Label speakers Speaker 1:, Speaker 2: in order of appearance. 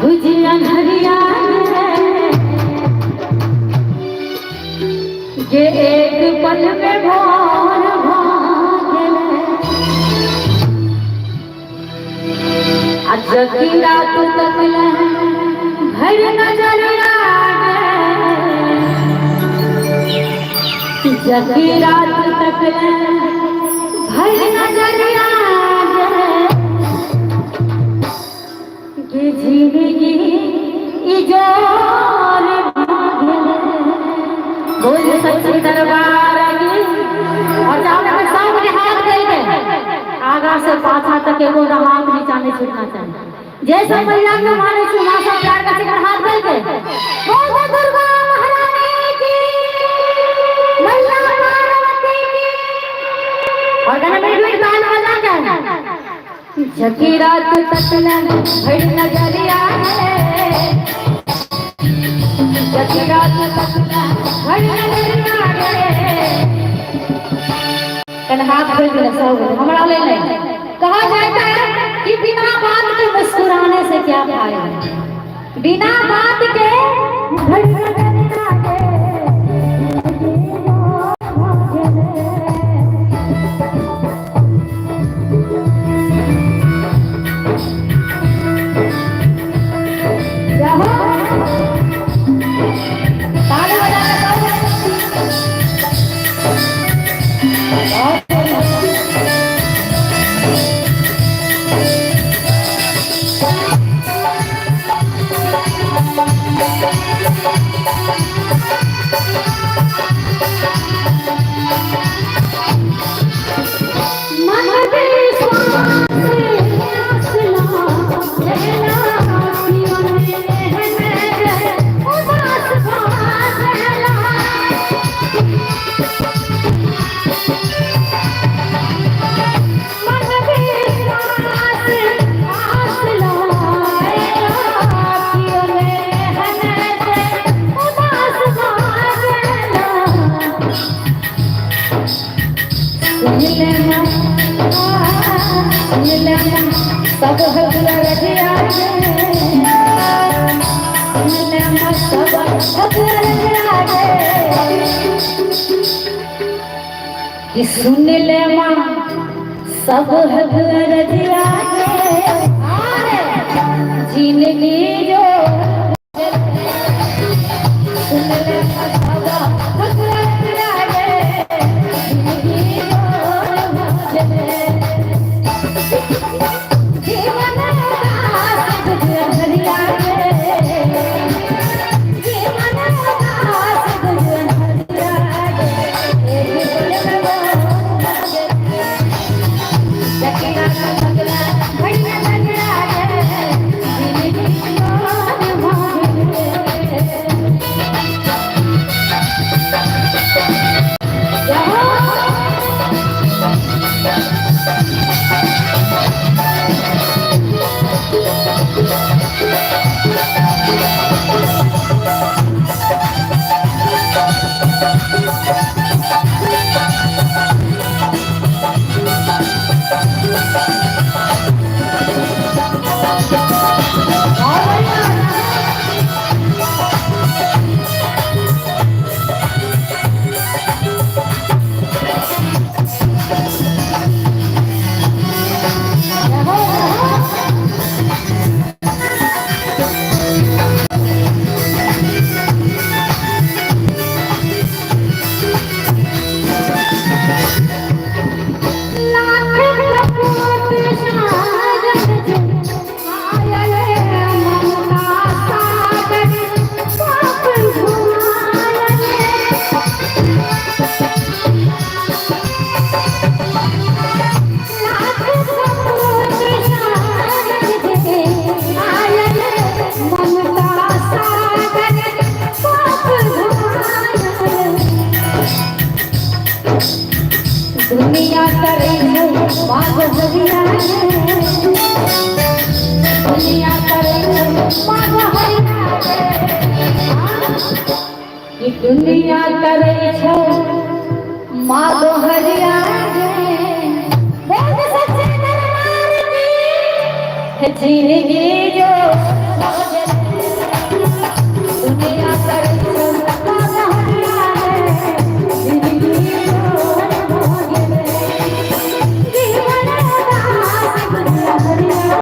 Speaker 1: अनहरिया ये एक पल में भोर भागल जगी रात तक भर नजर जगी रात तक भर नजर ये जिंदगी इजोर बोल सच्चे दरबार और जाने में सामने हाथ दे आगा से पाछा तक एगो हाथ नीचा नहीं छूटना चाहिए जैसे मैया के माने सुनासा प्यार का सिर हाथ दे के बोल दुर्गा महारानी की मैया पार्वती की और गाना में भी गान बजा के जगी रात तक भर नजरिया जगी रात तक भर नजरिया हाथ खोल के सब हमारा ले ले कहा जाता है कि बिना बात के मुस्कुराने से क्या फायदा बिना बात के भर नजरिया सब सुन ले मां सब हदिया जिंदगी जो सुन ले सब हदिया जिंदगी दुनिया करे बात जरिया दुनिया करे बात ये दुनिया करे छो मां दोहरिया बोल सच्चे दरबार की जिंदगी जो